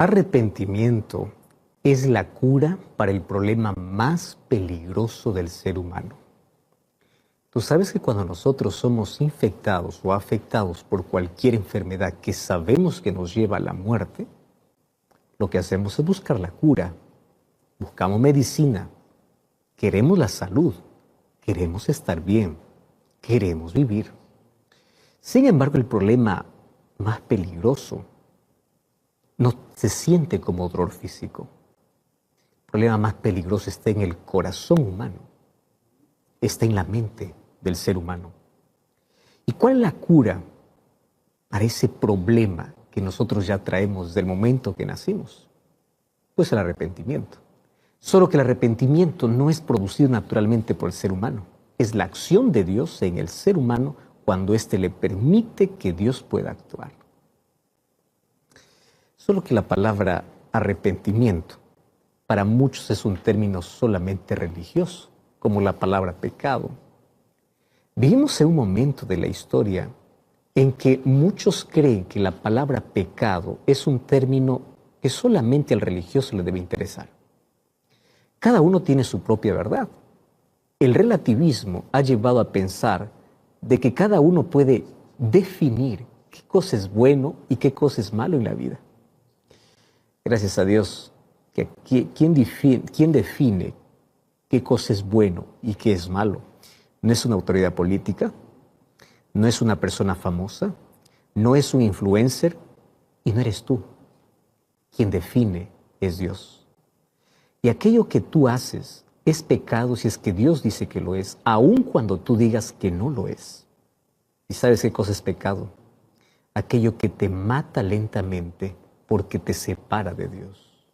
Arrepentimiento es la cura para el problema más peligroso del ser humano. Tú sabes que cuando nosotros somos infectados o afectados por cualquier enfermedad que sabemos que nos lleva a la muerte, lo que hacemos es buscar la cura, buscamos medicina, queremos la salud, queremos estar bien, queremos vivir. Sin embargo, el problema más peligroso no se siente como dolor físico. El problema más peligroso está en el corazón humano, está en la mente del ser humano. ¿Y cuál es la cura para ese problema que nosotros ya traemos desde el momento que nacimos? Pues el arrepentimiento. Solo que el arrepentimiento no es producido naturalmente por el ser humano. Es la acción de Dios en el ser humano cuando éste le permite que Dios pueda actuar. Solo que la palabra arrepentimiento para muchos es un término solamente religioso, como la palabra pecado. Vivimos en un momento de la historia en que muchos creen que la palabra pecado es un término que solamente al religioso le debe interesar. Cada uno tiene su propia verdad. El relativismo ha llevado a pensar de que cada uno puede definir qué cosa es bueno y qué cosa es malo en la vida. Gracias a Dios, que ¿quién define qué cosa es bueno y qué es malo? No es una autoridad política, no es una persona famosa, no es un influencer y no eres tú. Quien define es Dios. Y aquello que tú haces es pecado si es que Dios dice que lo es, aun cuando tú digas que no lo es. ¿Y sabes qué cosa es pecado? Aquello que te mata lentamente porque te separa de Dios.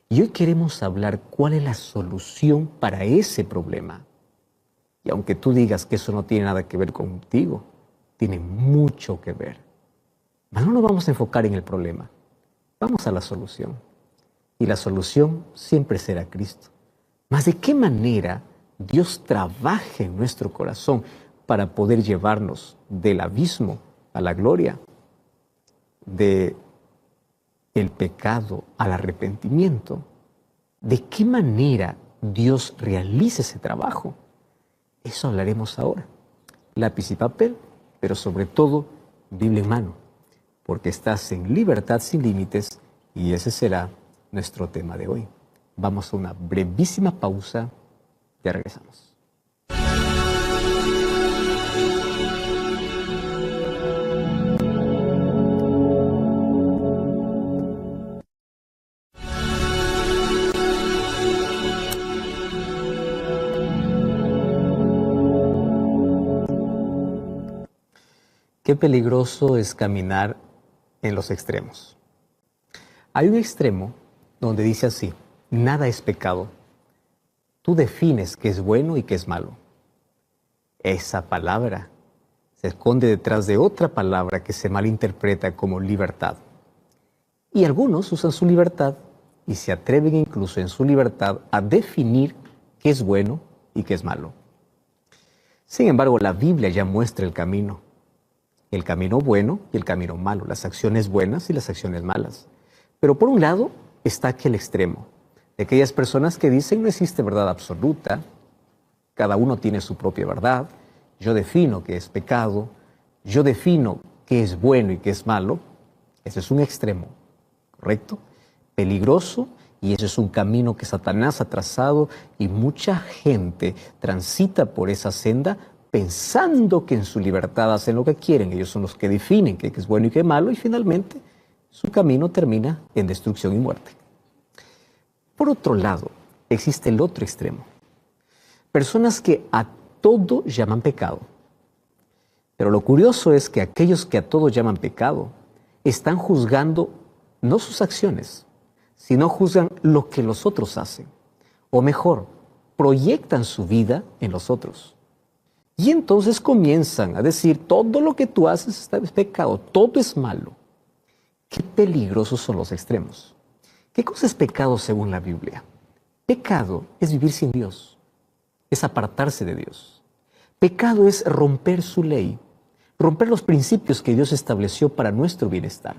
Y hoy queremos hablar cuál es la solución para ese problema. Y aunque tú digas que eso no tiene nada que ver contigo, tiene mucho que ver. Pero no nos vamos a enfocar en el problema, vamos a la solución. Y la solución siempre será Cristo. Mas ¿de qué manera Dios trabaja en nuestro corazón para poder llevarnos del abismo a la gloria, del pecado al arrepentimiento? ¿De qué manera Dios realiza ese trabajo? Eso hablaremos ahora. Lápiz y papel, pero sobre todo Biblia en mano, porque estás en libertad sin límites y ese será nuestro tema de hoy. Vamos a una brevísima pausa, ya regresamos. Qué peligroso es caminar en los extremos. Hay un extremo donde dice así: nada es pecado. Tú defines qué es bueno y qué es malo. Esa palabra se esconde detrás de otra palabra que se malinterpreta como libertad. Y algunos usan su libertad y se atreven incluso en su libertad a definir qué es bueno y qué es malo. Sin embargo, la Biblia ya muestra el camino bueno y el camino malo, las acciones buenas y las acciones malas. Pero por un lado está aquel extremo, de aquellas personas que dicen no existe verdad absoluta, cada uno tiene su propia verdad, yo defino qué es pecado, yo defino qué es bueno y qué es malo. Ese es un extremo, ¿correcto? Peligroso, y ese es un camino que Satanás ha trazado y mucha gente transita por esa senda pensando que en su libertad hacen lo que quieren. Ellos son los que definen qué es bueno y qué es malo y finalmente su camino termina en destrucción y muerte. Por otro lado, existe el otro extremo. Personas que a todo llaman pecado. Pero lo curioso es que aquellos que a todo llaman pecado están juzgando no sus acciones, sino juzgan lo que los otros hacen. O mejor, proyectan su vida en los otros. Y entonces comienzan a decir, todo lo que tú haces es pecado, todo es malo. Qué peligrosos son los extremos. ¿Qué cosa es pecado según la Biblia? Pecado es vivir sin Dios, es apartarse de Dios. Pecado es romper su ley, romper los principios que Dios estableció para nuestro bienestar.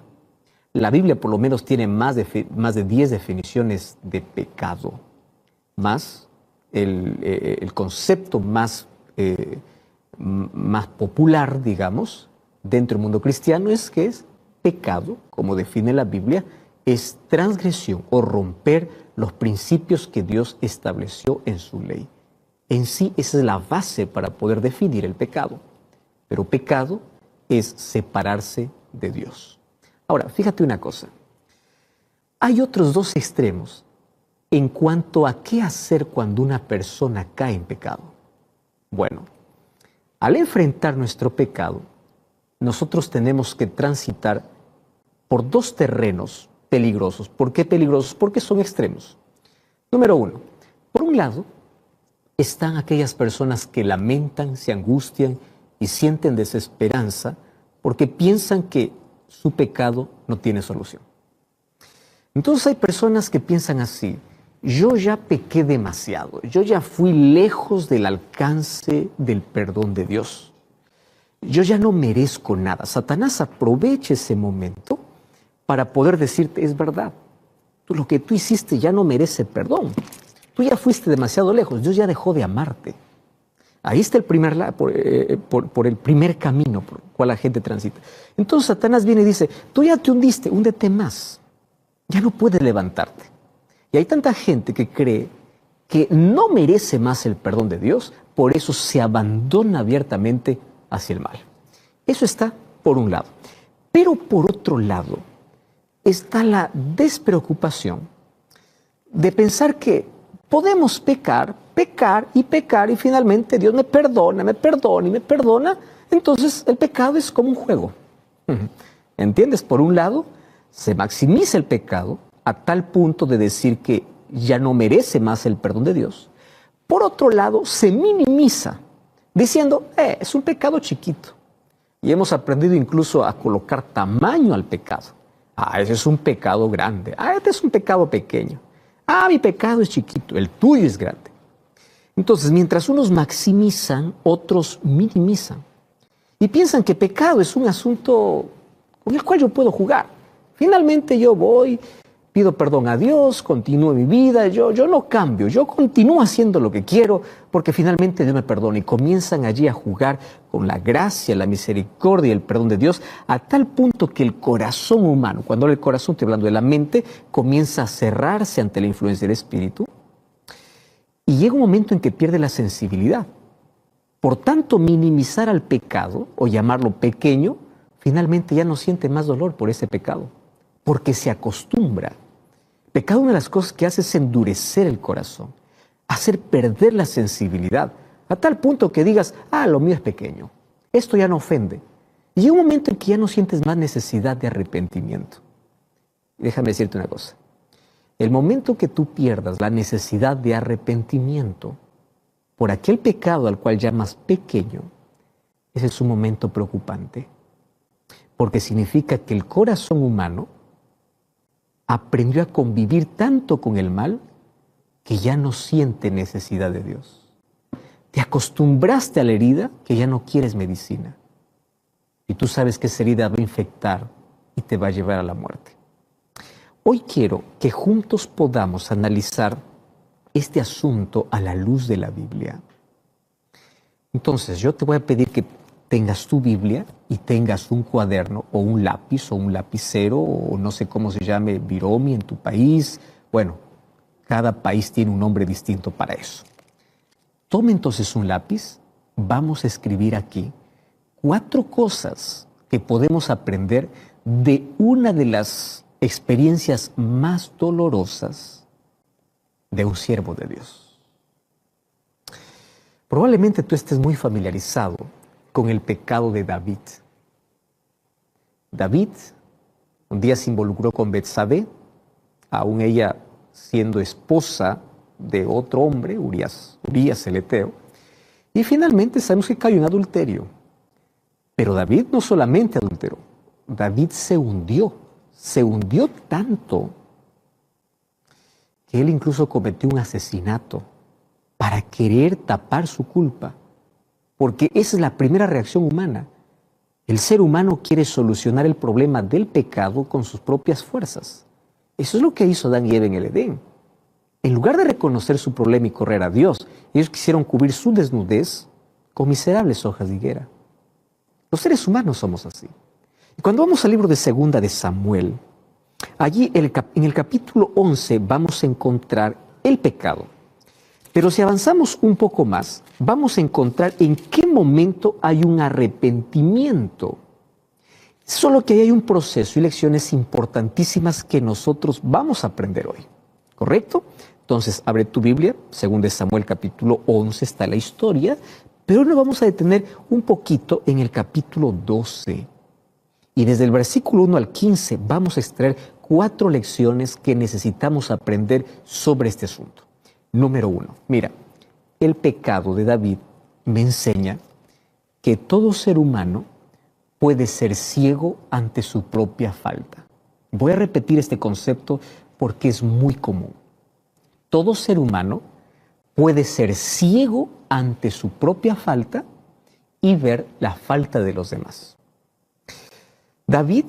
La Biblia por lo menos tiene más de 10 definiciones de pecado, más el concepto más popular, digamos, dentro del mundo cristiano es que es pecado, como define la Biblia, es transgresión o romper los principios que Dios estableció en su ley. En sí, esa es la base para poder definir el pecado. Pero pecado es separarse de Dios. Ahora, fíjate una cosa. Hay otros dos extremos en cuanto a qué hacer cuando una persona cae en pecado. Bueno, al enfrentar nuestro pecado, nosotros tenemos que transitar por dos terrenos peligrosos. ¿Por qué peligrosos? Porque son extremos. Número uno, por un lado, están aquellas personas que lamentan, se angustian y sienten desesperanza porque piensan que su pecado no tiene solución. Entonces hay personas que piensan así: yo ya pequé demasiado, yo ya fui lejos del alcance del perdón de Dios. Yo ya no merezco nada. Satanás aprovecha ese momento para poder decirte, es verdad, lo que tú hiciste ya no merece perdón. Tú ya fuiste demasiado lejos, Dios ya dejó de amarte. Ahí está por el primer camino por el cual la gente transita. Entonces Satanás viene y dice, tú ya te hundiste, húndete más. Ya no puedes levantarte. Y hay tanta gente que cree que no merece más el perdón de Dios, por eso se abandona abiertamente hacia el mal. Eso está por un lado. Pero por otro lado está la despreocupación de pensar que podemos pecar y finalmente Dios me perdona y me perdona. Entonces el pecado es como un juego. ¿Entiendes? Por un lado, se maximiza el pecado a tal punto de decir que ya no merece más el perdón de Dios. Por otro lado, se minimiza diciendo, es un pecado chiquito. Y hemos aprendido incluso a colocar tamaño al pecado. Ese es un pecado grande. Este es un pecado pequeño. Mi pecado es chiquito, el tuyo es grande. Entonces, mientras unos maximizan, otros minimizan. Y piensan que pecado es un asunto con el cual yo puedo jugar. Finalmente yo voy, pido perdón a Dios, continúo mi vida, yo no cambio, yo continúo haciendo lo que quiero porque finalmente Dios me perdona. Y comienzan allí a jugar con la gracia, la misericordia y el perdón de Dios a tal punto que el corazón humano, cuando hablo del corazón estoy hablando de la mente, comienza a cerrarse ante la influencia del Espíritu y llega un momento en que pierde la sensibilidad. Por tanto, minimizar al pecado o llamarlo pequeño, finalmente ya no siente más dolor por ese pecado, porque se acostumbra. Pecado, una de las cosas que hace es endurecer el corazón, hacer perder la sensibilidad, a tal punto que digas, lo mío es pequeño, esto ya no ofende. Y llega un momento en que ya no sientes más necesidad de arrepentimiento. Déjame decirte una cosa, el momento que tú pierdas la necesidad de arrepentimiento por aquel pecado al cual llamas pequeño, ese es un momento preocupante, porque significa que el corazón humano aprendió a convivir tanto con el mal que ya no siente necesidad de Dios. Te acostumbraste a la herida que ya no quieres medicina. Y tú sabes que esa herida va a infectar y te va a llevar a la muerte. Hoy quiero que juntos podamos analizar este asunto a la luz de la Biblia. Entonces, yo te voy a pedir que tengas tu Biblia y tengas un cuaderno o un lápiz o un lapicero o no sé cómo se llame, biromi en tu país. Bueno, cada país tiene un nombre distinto para eso. Tome entonces un lápiz, vamos a escribir aquí 4 cosas que podemos aprender de una de las experiencias más dolorosas de un siervo de Dios. Probablemente tú estés muy familiarizado con el pecado de David. David un día se involucró con Betsabé, aún ella siendo esposa de otro hombre, Urías el Eteo, y finalmente sabemos que cayó en adulterio. Pero David no solamente adulteró, David se hundió tanto que él incluso cometió un asesinato para querer tapar su culpa, porque esa es la primera reacción humana. El ser humano quiere solucionar el problema del pecado con sus propias fuerzas. Eso es lo que hizo Adán y Eva en el Edén. En lugar de reconocer su problema y correr a Dios, ellos quisieron cubrir su desnudez con miserables hojas de higuera. Los seres humanos somos así. Y cuando vamos al libro de Segunda de Samuel, allí en el capítulo 11 vamos a encontrar el pecado. Pero si avanzamos un poco más, vamos a encontrar en qué momento hay un arrepentimiento. Solo que ahí hay un proceso y lecciones importantísimas que nosotros vamos a aprender hoy. ¿Correcto? Entonces, abre tu Biblia, según de Samuel capítulo 11 está la historia, pero nos vamos a detener un poquito en el capítulo 12. Y desde el versículo 1 al 15 vamos a extraer 4 lecciones que necesitamos aprender sobre este asunto. Número 1, mira, el pecado de David me enseña que todo ser humano puede ser ciego ante su propia falta. Voy a repetir este concepto porque es muy común. Todo ser humano puede ser ciego ante su propia falta y ver la falta de los demás. David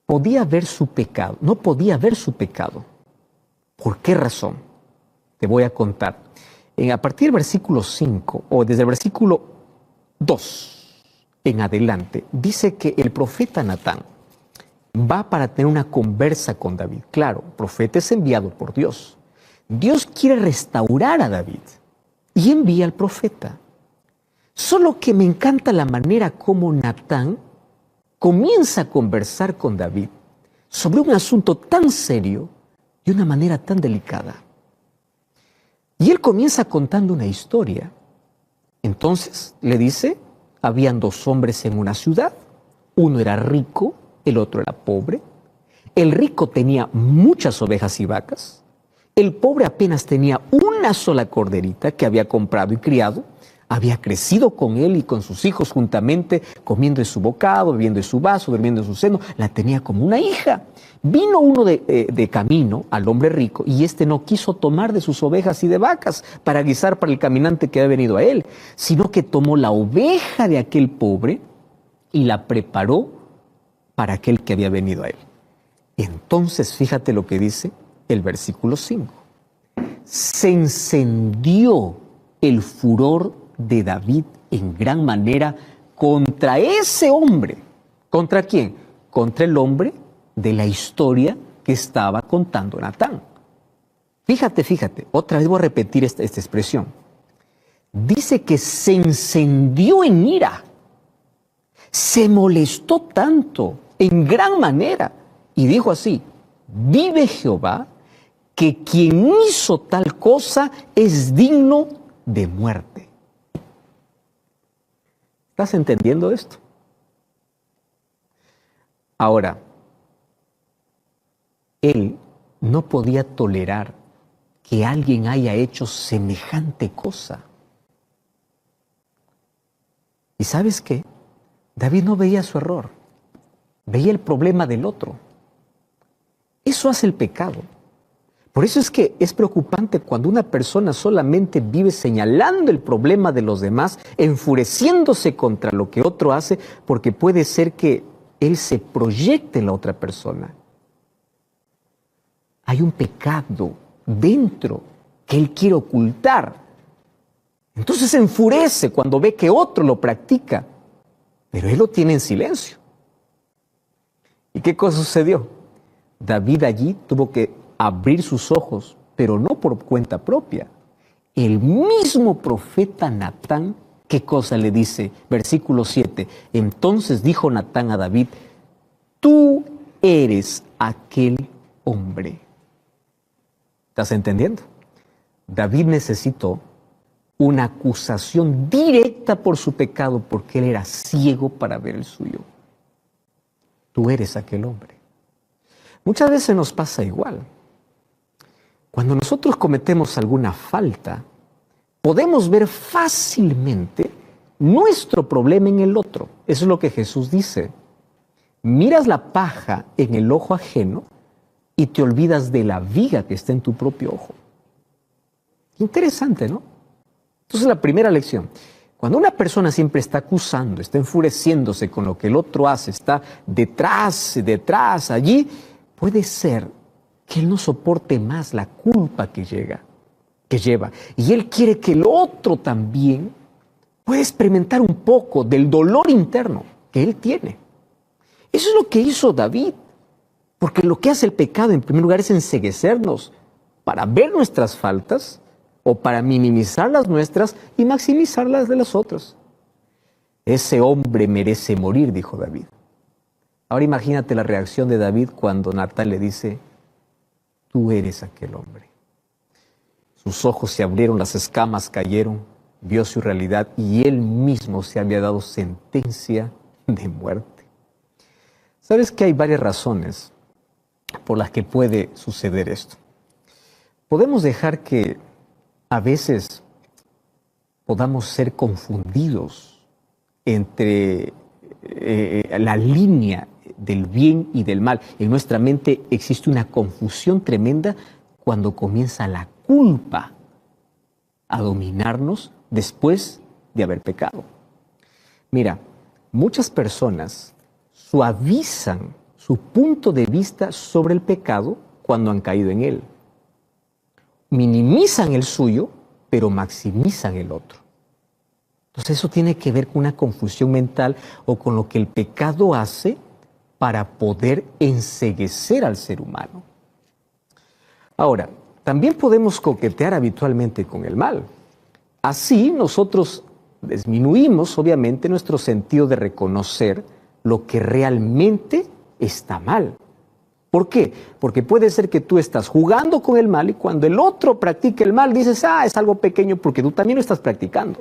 podía ver su pecado, no podía ver su pecado. ¿Por qué razón? Te voy a contar. A partir del versículo 5, o desde el versículo 2 en adelante, dice que el profeta Natán va para tener una conversa con David. Claro, el profeta es enviado por Dios. Dios quiere restaurar a David y envía al profeta. Solo que me encanta la manera como Natán comienza a conversar con David sobre un asunto tan serio de una manera tan delicada. Y él comienza contando una historia. Entonces le dice, habían 2 hombres en una ciudad, uno era rico, el otro era pobre. El rico tenía muchas ovejas y vacas, el pobre apenas tenía una sola corderita que había comprado y criado, había crecido con él y con sus hijos juntamente, comiendo de su bocado, bebiendo de su vaso, durmiendo en su seno, la tenía como una hija. Vino uno de camino al hombre rico y éste no quiso tomar de sus ovejas y de vacas para guisar para el caminante que había venido a él, sino que tomó la oveja de aquel pobre y la preparó para aquel que había venido a él. Entonces, fíjate lo que dice el versículo 5. Se encendió el furor de David en gran manera contra ese hombre. ¿Contra quién? Contra el hombre de la historia que estaba contando Natán. Fíjate, otra vez voy a repetir esta expresión. Dice que se encendió en ira, se molestó tanto, en gran manera, y dijo así, vive Jehová, que quien hizo tal cosa es digno de muerte. ¿Estás entendiendo esto? Ahora, él no podía tolerar que alguien haya hecho semejante cosa. ¿Y sabes qué? David no veía su error, veía el problema del otro. Eso hace el pecado. Por eso es que es preocupante cuando una persona solamente vive señalando el problema de los demás, enfureciéndose contra lo que otro hace, porque puede ser que él se proyecte en la otra persona. Hay un pecado dentro que él quiere ocultar. Entonces se enfurece cuando ve que otro lo practica, pero él lo tiene en silencio. ¿Y qué cosa sucedió? David allí tuvo que abrir sus ojos, pero no por cuenta propia. El mismo profeta Natán, ¿qué cosa le dice? Versículo 7. Entonces dijo Natán a David, tú eres aquel hombre. ¿Estás entendiendo? David necesitó una acusación directa por su pecado porque él era ciego para ver el suyo. Tú eres aquel hombre. Muchas veces nos pasa igual. Cuando nosotros cometemos alguna falta, podemos ver fácilmente nuestro problema en el otro. Eso es lo que Jesús dice. Miras la paja en el ojo ajeno y te olvidas de la viga que está en tu propio ojo. Interesante, ¿no? Entonces la primera lección. Cuando una persona siempre está acusando, está enfureciéndose con lo que el otro hace, está detrás, allí, puede ser que él no soporte más la culpa que lleva. Y él quiere que el otro también pueda experimentar un poco del dolor interno que él tiene. Eso es lo que hizo David. Porque lo que hace el pecado, en primer lugar, es enceguecernos para ver nuestras faltas o para minimizar las nuestras y maximizar las de los otros. Ese hombre merece morir, dijo David. Ahora imagínate la reacción de David cuando Natán le dice, tú eres aquel hombre. Sus ojos se abrieron, las escamas cayeron, vio su realidad y él mismo se había dado sentencia de muerte. ¿Sabes que hay varias razones por las que puede suceder esto? Podemos dejar que a veces podamos ser confundidos entre la línea del bien y del mal. En nuestra mente existe una confusión tremenda cuando comienza la culpa a dominarnos después de haber pecado. Mira, muchas personas suavizan su punto de vista sobre el pecado cuando han caído en él. Minimizan el suyo, pero maximizan el otro. Entonces eso tiene que ver con una confusión mental o con lo que el pecado hace para poder enceguecer al ser humano. Ahora, también podemos coquetear habitualmente con el mal. Así nosotros disminuimos, obviamente, nuestro sentido de reconocer lo que realmente está mal. ¿Por qué? Porque puede ser que tú estás jugando con el mal y cuando el otro practica el mal dices, es algo pequeño porque tú también lo estás practicando.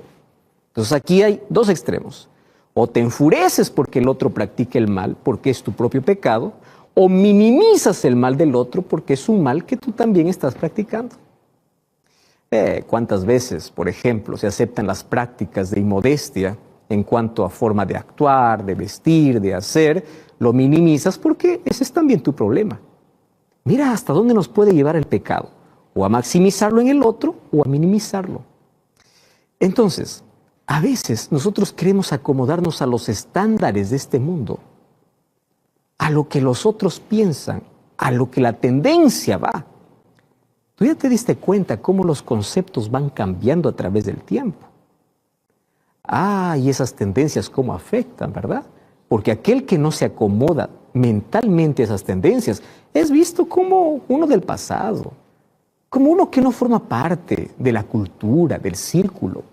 Entonces aquí hay dos extremos. O te enfureces porque el otro practique el mal, porque es tu propio pecado, o minimizas el mal del otro porque es un mal que tú también estás practicando. ¿Cuántas veces, por ejemplo, se aceptan las prácticas de inmodestia en cuanto a forma de actuar, de vestir, de hacer? Lo minimizas porque ese es también tu problema. Mira hasta dónde nos puede llevar el pecado, o a maximizarlo en el otro o a minimizarlo. Entonces, a veces nosotros queremos acomodarnos a los estándares de este mundo, a lo que los otros piensan, a lo que la tendencia va. Tú ya te diste cuenta cómo los conceptos van cambiando a través del tiempo. Y esas tendencias cómo afectan, ¿verdad? Porque aquel que no se acomoda mentalmente a esas tendencias es visto como uno del pasado, como uno que no forma parte de la cultura, del círculo.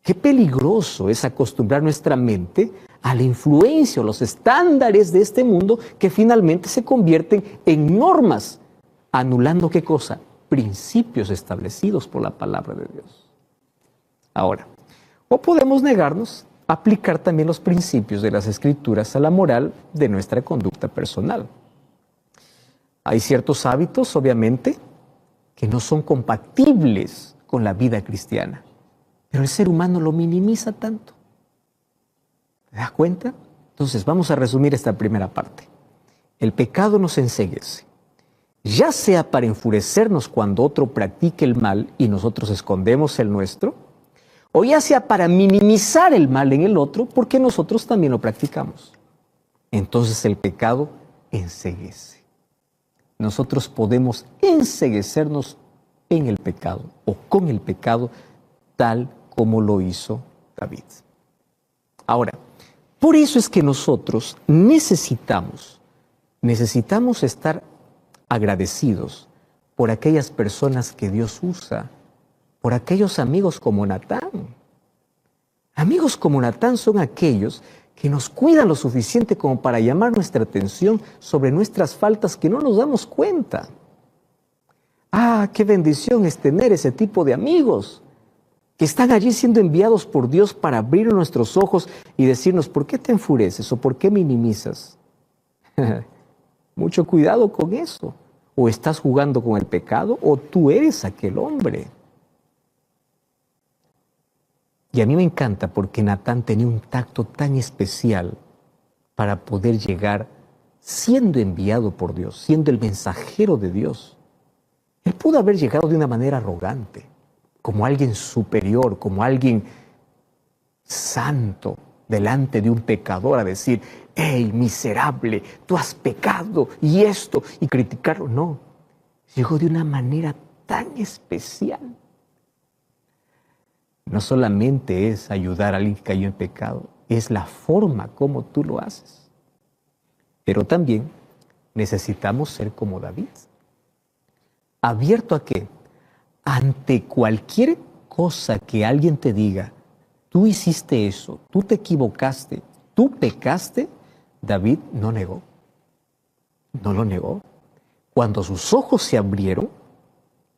Qué peligroso es acostumbrar nuestra mente a la influencia o los estándares de este mundo que finalmente se convierten en normas, anulando ¿qué cosa? Principios establecidos por la palabra de Dios. Ahora, o podemos negarnos a aplicar también los principios de las Escrituras a la moral de nuestra conducta personal. Hay ciertos hábitos, obviamente, que no son compatibles con la vida cristiana, pero el ser humano lo minimiza tanto. ¿Te das cuenta? Entonces, vamos a resumir esta primera parte. El pecado nos enceguece, ya sea para enfurecernos cuando otro practique el mal y nosotros escondemos el nuestro, o ya sea para minimizar el mal en el otro porque nosotros también lo practicamos. Entonces el pecado enceguece. Nosotros podemos enceguecernos en el pecado o con el pecado tal como lo hizo David. Ahora, por eso es que nosotros necesitamos estar agradecidos por aquellas personas que Dios usa, por aquellos amigos como Natán. Amigos como Natán son aquellos que nos cuidan lo suficiente como para llamar nuestra atención sobre nuestras faltas que no nos damos cuenta. Qué bendición es tener ese tipo de amigos que están allí siendo enviados por Dios para abrir nuestros ojos y decirnos, ¿por qué te enfureces o por qué minimizas? Mucho cuidado con eso. O estás jugando con el pecado o tú eres aquel hombre. Y a mí me encanta porque Natán tenía un tacto tan especial para poder llegar siendo enviado por Dios, siendo el mensajero de Dios. Él pudo haber llegado de una manera arrogante, como alguien superior, como alguien santo delante de un pecador a decir, hey, miserable, tú has pecado y esto, y criticarlo. No, llegó de una manera tan especial. No solamente es ayudar a alguien que cayó en pecado, es la forma como tú lo haces. Pero también necesitamos ser como David. ¿Abierto a qué? Ante cualquier cosa que alguien te diga, tú hiciste eso, tú te equivocaste, tú pecaste, David no negó. No lo negó. Cuando sus ojos se abrieron,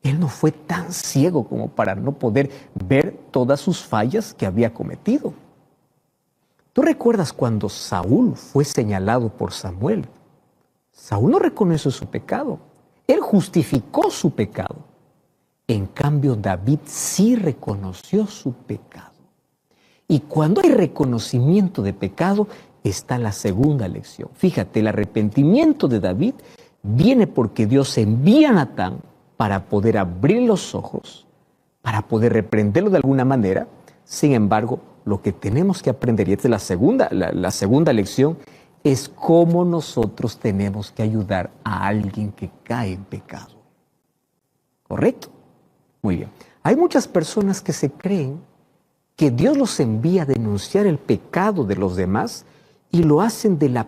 él no fue tan ciego como para no poder ver todas sus fallas que había cometido. ¿Tú recuerdas cuando Saúl fue señalado por Samuel? Saúl no reconoció su pecado. Él justificó su pecado. En cambio, David sí reconoció su pecado. Y cuando hay reconocimiento de pecado, está la segunda lección. Fíjate, el arrepentimiento de David viene porque Dios envía a Natán para poder abrir los ojos, para poder reprenderlo de alguna manera. Sin embargo, lo que tenemos que aprender, y esta es la segunda lección, es cómo nosotros tenemos que ayudar a alguien que cae en pecado. ¿Correcto? Muy bien. Hay muchas personas que se creen que Dios los envía a denunciar el pecado de los demás y lo hacen de la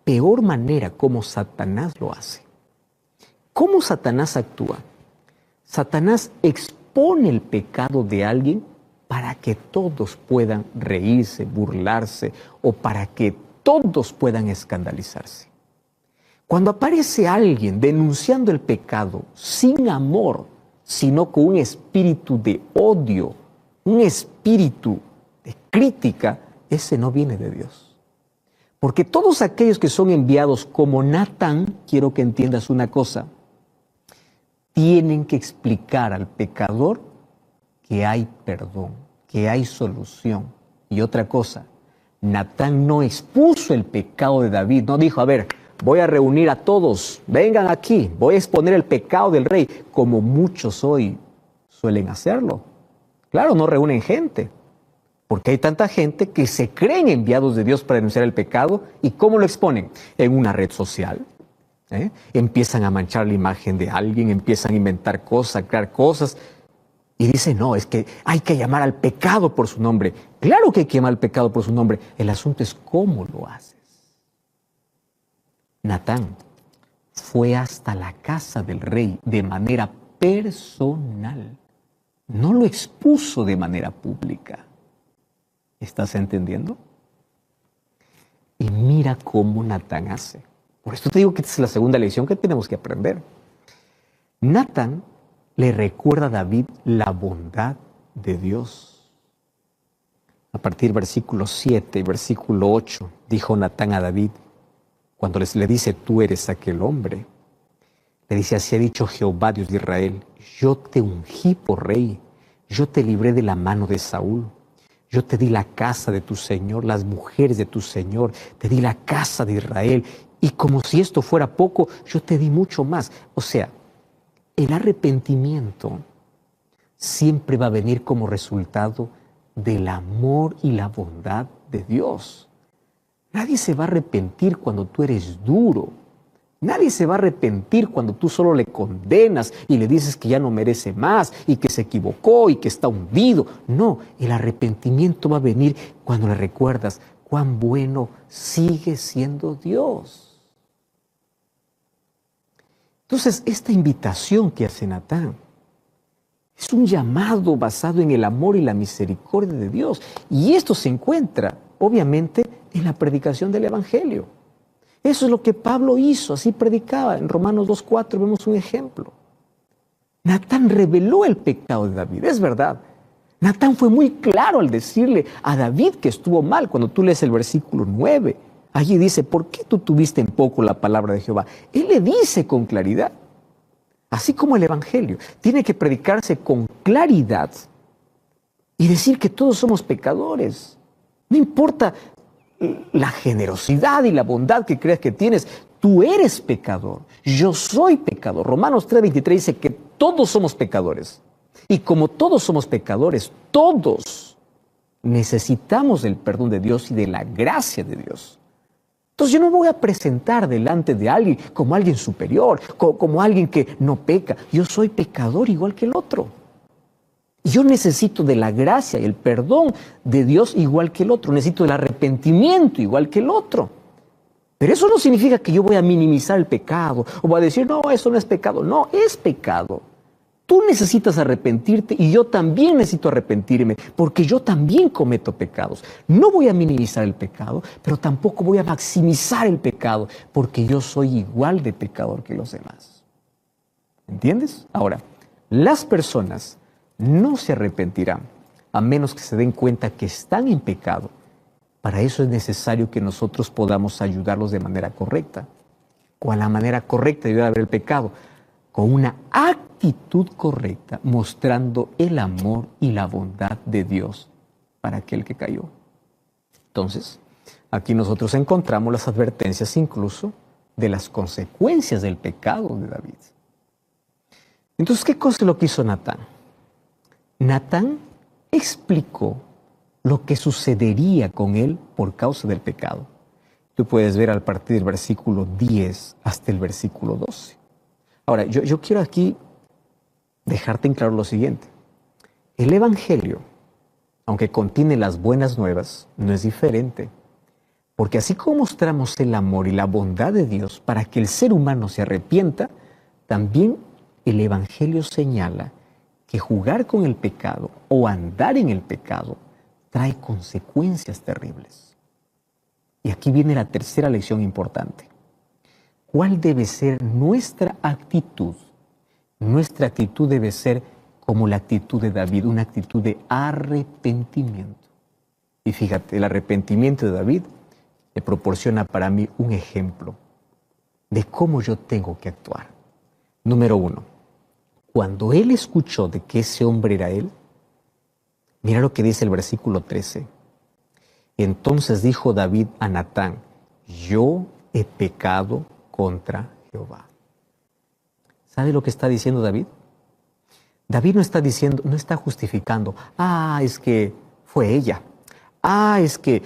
peor manera como Satanás lo hace. ¿Cómo Satanás actúa? Satanás expone el pecado de alguien para que todos puedan reírse, burlarse o para que todos puedan escandalizarse. Cuando aparece alguien denunciando el pecado sin amor, sino con un espíritu de odio, un espíritu de crítica, ese no viene de Dios. Porque todos aquellos que son enviados como Natán, quiero que entiendas una cosa, tienen que explicar al pecador que hay perdón, que hay solución. Y otra cosa, Natán no expuso el pecado de David, no dijo, a ver, voy a reunir a todos, vengan aquí, voy a exponer el pecado del rey, como muchos hoy suelen hacerlo. Claro, no reúnen gente, porque hay tanta gente que se creen enviados de Dios para denunciar el pecado, ¿y cómo lo exponen? En una red social. Empiezan a manchar la imagen de alguien, empiezan a inventar cosas, a crear cosas, y dicen, no, es que hay que llamar al pecado por su nombre. Claro que hay que llamar al pecado por su nombre, el asunto es cómo lo haces. Natán fue hasta la casa del rey de manera personal, no lo expuso de manera pública. ¿Estás entendiendo? Y mira cómo Natán hace. Por esto te digo que esta es la segunda lección que tenemos que aprender. Natán le recuerda a David la bondad de Dios. A partir del versículo 7 y versículo 8, dijo Natán a David, cuando le dice, tú eres aquel hombre, le dice, así ha dicho Jehová, Dios de Israel, yo te ungí por rey, yo te libré de la mano de Saúl, yo te di la casa de tu Señor, las mujeres de tu Señor, te di la casa de Israel, y como si esto fuera poco, yo te di mucho más. O sea, el arrepentimiento siempre va a venir como resultado del amor y la bondad de Dios. Nadie se va a arrepentir cuando tú eres duro. Nadie se va a arrepentir cuando tú solo le condenas y le dices que ya no merece más y que se equivocó y que está hundido. No, el arrepentimiento va a venir cuando le recuerdas cuán bueno sigue siendo Dios. Entonces, esta invitación que hace Natán es un llamado basado en el amor y la misericordia de Dios. Y esto se encuentra, obviamente, en la predicación del Evangelio. Eso es lo que Pablo hizo, así predicaba. En Romanos 2:4 vemos un ejemplo. Natán reveló el pecado de David, es verdad. Natán fue muy claro al decirle a David que estuvo mal. Cuando tú lees el versículo 9, allí dice, ¿por qué tú tuviste en poco la palabra de Jehová? Él le dice con claridad. Así como el Evangelio, tiene que predicarse con claridad y decir que todos somos pecadores. No importa la generosidad y la bondad que creas que tienes, tú eres pecador, yo soy pecador. Romanos 3:23 dice que todos somos pecadores. Y como todos somos pecadores, todos necesitamos del perdón de Dios y de la gracia de Dios. Entonces yo no me voy a presentar delante de alguien como alguien superior, como alguien que no peca. Yo soy pecador igual que el otro. Y yo necesito de la gracia y el perdón de Dios igual que el otro. Necesito del arrepentimiento igual que el otro. Pero eso no significa que yo voy a minimizar el pecado o voy a decir, no, eso no es pecado. No, es pecado. Tú necesitas arrepentirte y yo también necesito arrepentirme porque yo también cometo pecados. No voy a minimizar el pecado, pero tampoco voy a maximizar el pecado porque yo soy igual de pecador que los demás. ¿Entiendes? Ahora, las personas no se arrepentirán a menos que se den cuenta que están en pecado. Para eso es necesario que nosotros podamos ayudarlos de manera correcta. ¿Cuál es la manera correcta de ayudar a ver el pecado? Con una actitud correcta, mostrando el amor y la bondad de Dios para aquel que cayó. Entonces, aquí nosotros encontramos las advertencias incluso de las consecuencias del pecado de David. Entonces, ¿qué cosa es lo que hizo Natán? Natán explicó lo que sucedería con él por causa del pecado. Tú puedes ver a partir del versículo 10 hasta el versículo 12. Ahora, yo quiero aquí dejarte en claro lo siguiente. El Evangelio, aunque contiene las buenas nuevas, no es diferente. Porque así como mostramos el amor y la bondad de Dios para que el ser humano se arrepienta, también el Evangelio señala que jugar con el pecado o andar en el pecado trae consecuencias terribles. Y aquí viene la tercera lección importante. ¿Cuál debe ser nuestra actitud? Nuestra actitud debe ser como la actitud de David, una actitud de arrepentimiento. Y fíjate, el arrepentimiento de David le proporciona para mí un ejemplo de cómo yo tengo que actuar. Número 1, cuando él escuchó de que ese hombre era él, mira lo que dice el versículo 13. Entonces dijo David a Natán, yo he pecado contra Jehová. ¿Sabe lo que está diciendo David? David no está diciendo, no está justificando, es que fue ella, es que,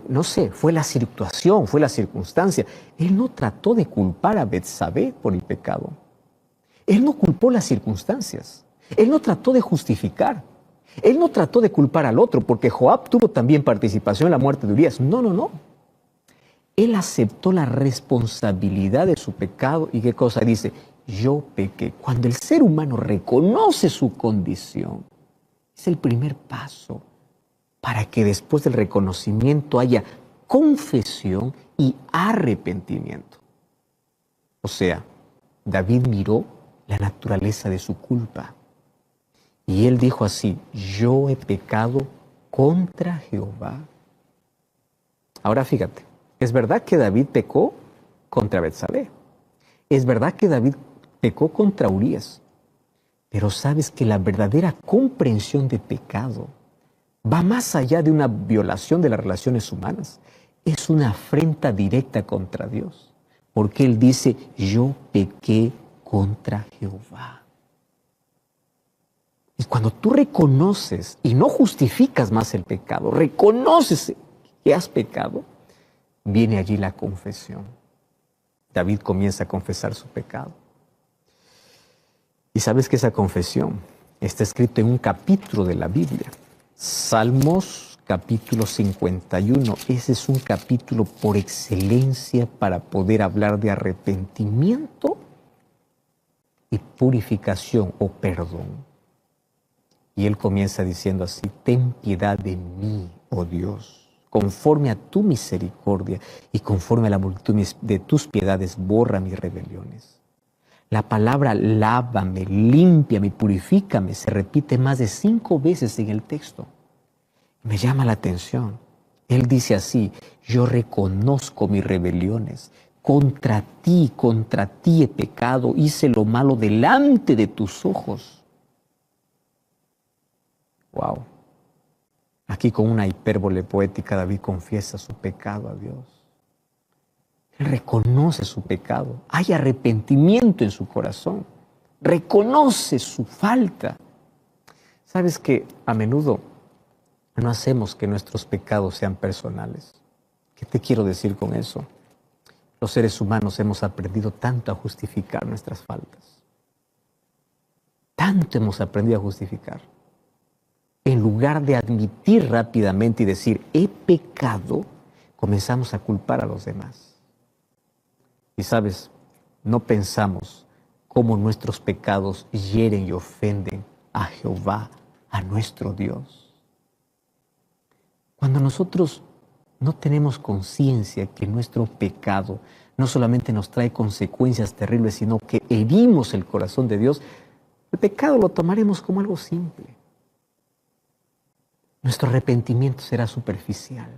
no sé, fue la situación, fue la circunstancia. Él no trató de culpar a Betsabé por el pecado. Él no culpó las circunstancias. Él no trató de justificar. Él no trató de culpar al otro, porque Joab tuvo también participación en la muerte de Urías. No. Él aceptó la responsabilidad de su pecado. ¿Y qué cosa dice? Yo pequé. Cuando el ser humano reconoce su condición, es el primer paso para que después del reconocimiento haya confesión y arrepentimiento. O sea, David miró la naturaleza de su culpa. Y él dijo así, yo he pecado contra Jehová. Ahora fíjate, es verdad que David pecó contra Betsabé. Es verdad que David pecó contra Urías. Pero sabes que la verdadera comprensión de pecado va más allá de una violación de las relaciones humanas. Es una afrenta directa contra Dios. Porque él dice, yo pequé contra Jehová. Y cuando tú reconoces y no justificas más el pecado, reconoces que has pecado, viene allí la confesión. David comienza a confesar su pecado. Y sabes que esa confesión está escrita en un capítulo de la Biblia. Salmos capítulo 51. Ese es un capítulo por excelencia para poder hablar de arrepentimiento y purificación o perdón. Y él comienza diciendo así, ten piedad de mí, oh Dios, conforme a tu misericordia y conforme a la multitud de tus piedades, borra mis rebeliones. La palabra lávame, límpiame, purifícame se repite más de 5 veces en el texto. Me llama la atención. Él dice así, yo reconozco mis rebeliones. Contra ti he pecado, hice lo malo delante de tus ojos. Wow. Aquí con una hipérbole poética David confiesa su pecado a Dios. Él reconoce su pecado. Hay arrepentimiento en su corazón. Reconoce su falta. ¿Sabes que a menudo no hacemos que nuestros pecados sean personales. ¿Qué te quiero decir con eso? Los seres humanos hemos aprendido tanto a justificar nuestras faltas. Tanto hemos aprendido a justificar. En lugar de admitir rápidamente y decir, he pecado, comenzamos a culpar a los demás. Y sabes, no pensamos cómo nuestros pecados hieren y ofenden a Jehová, a nuestro Dios. Cuando nosotros no tenemos conciencia que nuestro pecado no solamente nos trae consecuencias terribles, sino que herimos el corazón de Dios, el pecado lo tomaremos como algo simple. Nuestro arrepentimiento será superficial.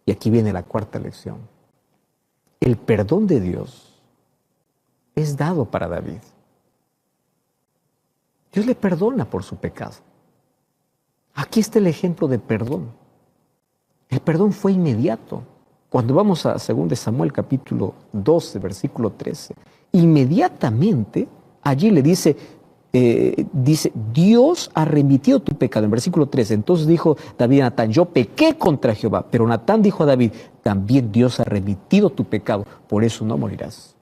Y aquí viene la cuarta lección. El perdón de Dios es dado para David. Dios le perdona por su pecado. Aquí está el ejemplo de perdón. El perdón fue inmediato. Cuando vamos a 2 Samuel capítulo 12, versículo 13, inmediatamente allí le dice, Dios ha remitido tu pecado. En versículo 13, entonces dijo David a Natán, yo pequé contra Jehová. Pero Natán dijo a David, también Dios ha remitido tu pecado, por eso no morirás.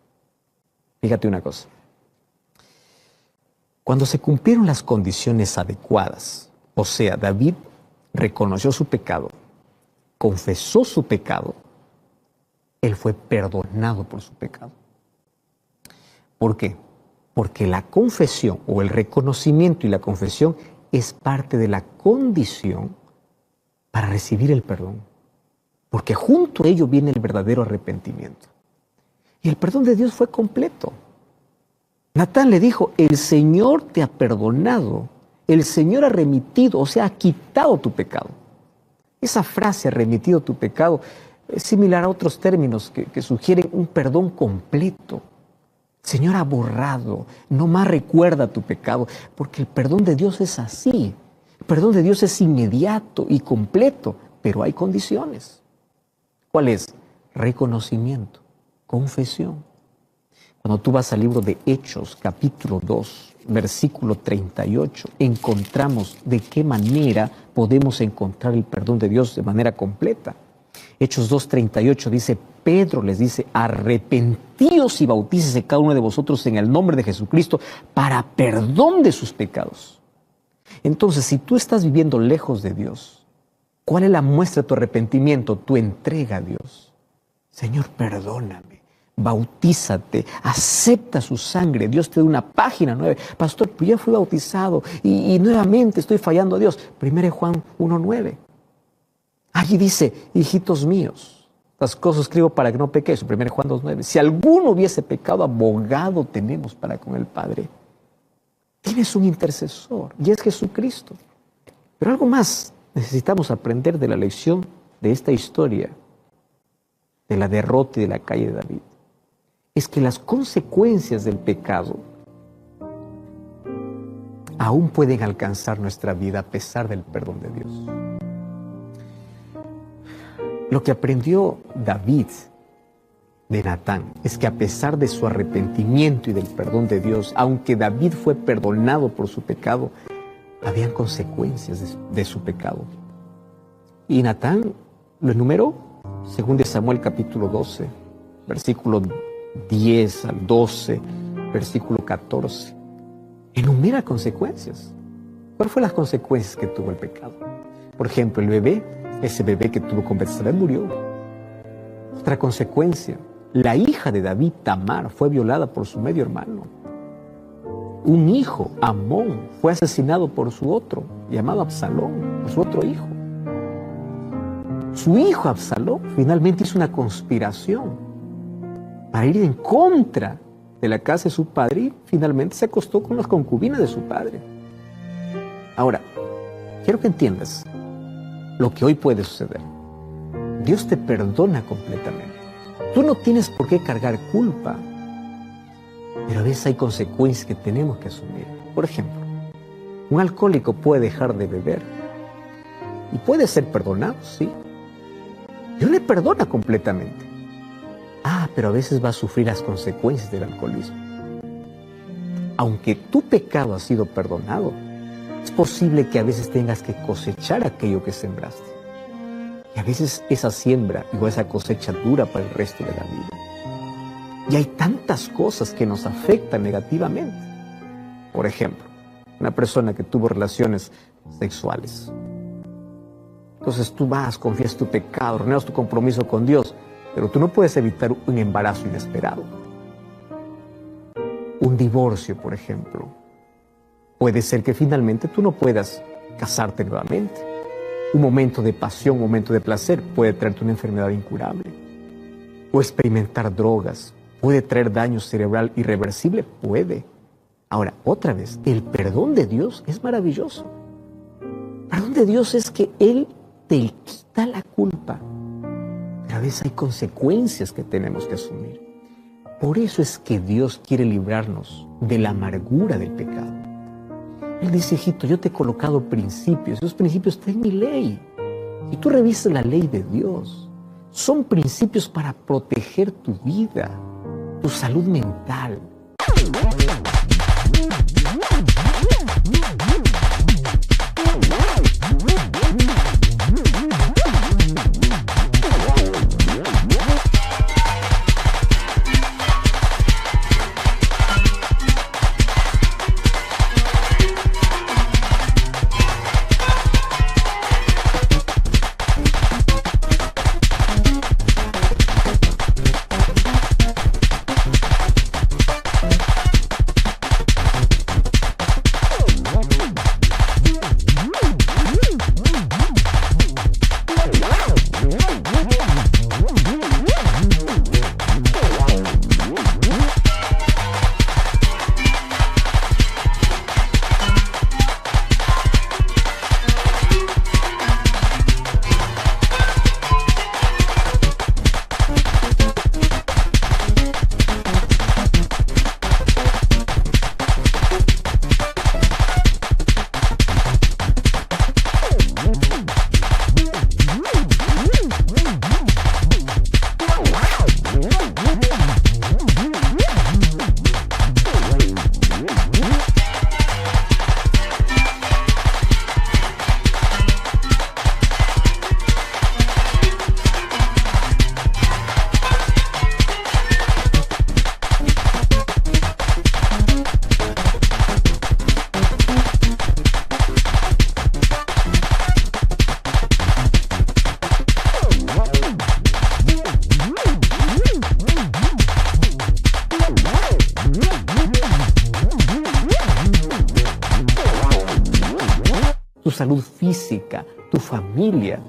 Fíjate una cosa. Cuando se cumplieron las condiciones adecuadas, o sea, David reconoció su pecado, confesó su pecado, él fue perdonado por su pecado. ¿Por qué? Porque la confesión o el reconocimiento y la confesión es parte de la condición para recibir el perdón. Porque junto a ello viene el verdadero arrepentimiento. Y el perdón de Dios fue completo. Natán le dijo, el Señor te ha perdonado, el Señor ha remitido, o sea, ha quitado tu pecado. Esa frase, ha remitido tu pecado, es similar a otros términos que sugieren un perdón completo. El Señor ha borrado, no más recuerda tu pecado, porque el perdón de Dios es así. El perdón de Dios es inmediato y completo, pero hay condiciones. ¿Cuál es? Reconocimiento, confesión. Cuando tú vas al libro de Hechos, capítulo 2, versículo 38, encontramos de qué manera podemos encontrar el perdón de Dios de manera completa. Hechos 2:38 dice, Pedro les dice, arrepentíos y bautícese cada uno de vosotros en el nombre de Jesucristo para perdón de sus pecados. Entonces, si tú estás viviendo lejos de Dios, ¿cuál es la muestra de tu arrepentimiento? Tu entrega a Dios. Señor, perdóname. Bautízate, acepta su sangre, Dios te da una página nueva. Pastor, pues ya fui bautizado y nuevamente estoy fallando a Dios. 1 Juan 1:9. Allí dice, hijitos míos, las cosas escribo para que no pequéis. 1 Juan 2:9. Si alguno hubiese pecado, abogado tenemos para con el Padre. Tienes un intercesor y es Jesucristo. Pero algo más necesitamos aprender de la lección de esta historia, de la derrota y de la caída de David. Es que las consecuencias del pecado aún pueden alcanzar nuestra vida a pesar del perdón de Dios. Lo que aprendió David de Natán es que a pesar de su arrepentimiento y del perdón de Dios, aunque David fue perdonado por su pecado, habían consecuencias de su pecado. Y Natán lo enumeró, según de Samuel capítulo 12, versículo 10 al 12, versículo 14. Enumera consecuencias. ¿Cuáles fueron las consecuencias que tuvo el pecado? Por ejemplo, el bebé, ese bebé que tuvo con Betsabé murió. Otra consecuencia, la hija de David, Tamar, fue violada por su medio hermano. Un hijo, Amón, fue asesinado por su otro, llamado Absalón, por su otro hijo. Su hijo Absalón finalmente hizo una conspiración para ir en contra de la casa de su padre y finalmente se acostó con las concubinas de su padre. Ahora, quiero que entiendas lo que hoy puede suceder. Dios te perdona completamente. Tú no tienes por qué cargar culpa, pero a veces hay consecuencias que tenemos que asumir. Por ejemplo, un alcohólico puede dejar de beber y puede ser perdonado, sí. Dios le perdona completamente. Pero a veces va a sufrir las consecuencias del alcoholismo. Aunque tu pecado ha sido perdonado, Es posible que a veces tengas que cosechar aquello que sembraste. Y a veces esa siembra o esa cosecha dura para el resto de la vida. Y hay tantas cosas que nos afectan negativamente. Por ejemplo, una persona que tuvo relaciones sexuales. Entonces tú vas, confías tu pecado, renuevas tu compromiso con Dios, pero tú no puedes evitar un embarazo inesperado. Un divorcio, por ejemplo. Puede ser que finalmente tú no puedas casarte nuevamente. Un momento de pasión, un momento de placer puede traerte una enfermedad incurable. O experimentar drogas puede traer daño cerebral irreversible, puede. Ahora, otra vez, el perdón de Dios es maravilloso. El perdón de Dios es que Él te quita la culpa. Pero a veces hay consecuencias que tenemos que asumir. Por eso es que Dios quiere librarnos de la amargura del pecado. Él dice, hijito, yo te he colocado principios. Esos principios están en mi ley. Si tú revisas la ley de Dios, son principios para proteger tu vida, tu salud mental. Tu salud física, tu familia.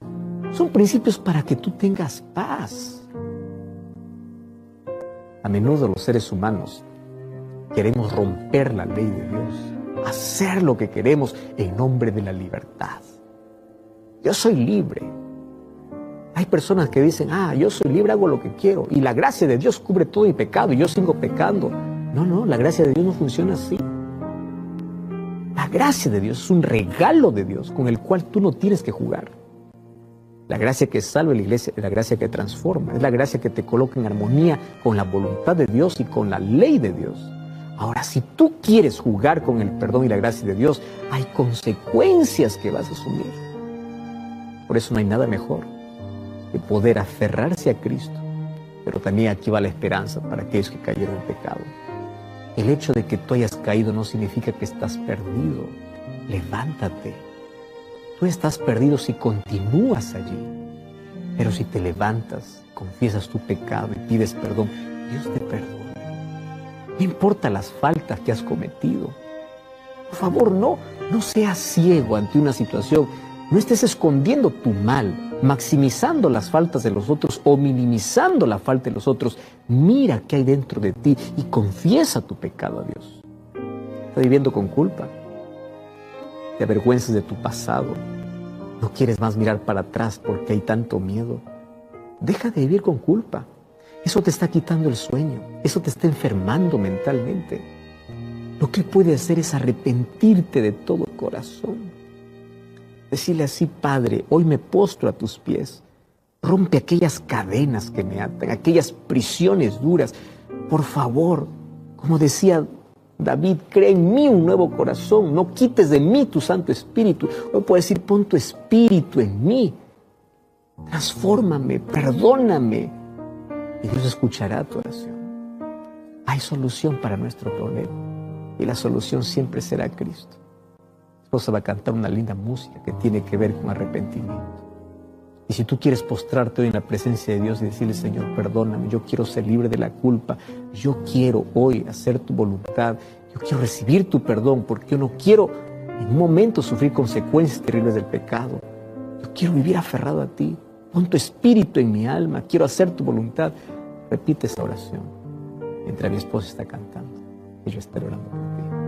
Son principios para que tú tengas paz. A menudo los seres humanos queremos romper la ley de Dios, hacer lo que queremos en nombre de la libertad. Yo soy libre. Hay personas que dicen, yo soy libre, hago lo que quiero, y la gracia de Dios cubre todo mi pecado, y yo sigo pecando. No, la gracia de Dios no funciona así. La gracia de Dios es un regalo de Dios con el cual tú no tienes que jugar. La gracia que salva a la iglesia es la gracia que transforma, es la gracia que te coloca en armonía con la voluntad de Dios y con la ley de Dios. Ahora, si tú quieres jugar con el perdón y la gracia de Dios, hay consecuencias que vas a asumir. Por eso no hay nada mejor que poder aferrarse a Cristo. Pero también aquí va la esperanza para aquellos que cayeron en pecado. El hecho de que tú hayas caído no significa que estás perdido. Levántate. Tú estás perdido si continúas allí. Pero si te levantas, confiesas tu pecado y pides perdón, Dios te perdona. No importa las faltas que has cometido. Por favor, no seas ciego ante una situación. No estés escondiendo tu mal, maximizando las faltas de los otros o minimizando la falta de los otros. Mira qué hay dentro de ti y confiesa tu pecado a Dios. Estás viviendo con culpa. Te avergüenzas de tu pasado. No quieres más mirar para atrás porque hay tanto miedo. Deja de vivir con culpa. Eso te está quitando el sueño. Eso te está enfermando mentalmente. Lo que puedes hacer es arrepentirte de todo corazón. Decirle así, Padre, hoy me postro a tus pies. Rompe aquellas cadenas que me atan, aquellas prisiones duras. Por favor, como decía David, crea en mí un nuevo corazón, no quites de mí tu Santo Espíritu. Hoy puedes decir, pon tu Espíritu en mí, transfórmame, perdóname, y Dios escuchará tu oración. Hay solución para nuestro problema, y la solución siempre será Cristo. Mi esposa va a cantar una linda música que tiene que ver con arrepentimiento. Y si tú quieres postrarte hoy en la presencia de Dios y decirle, Señor, perdóname, yo quiero ser libre de la culpa, yo quiero hoy hacer tu voluntad, yo quiero recibir tu perdón, porque yo no quiero en un momento sufrir consecuencias terribles del pecado. Yo quiero vivir aferrado a ti, pon tu espíritu en mi alma, quiero hacer tu voluntad. Repite esa oración mientras mi esposa está cantando y yo estaré orando por ti.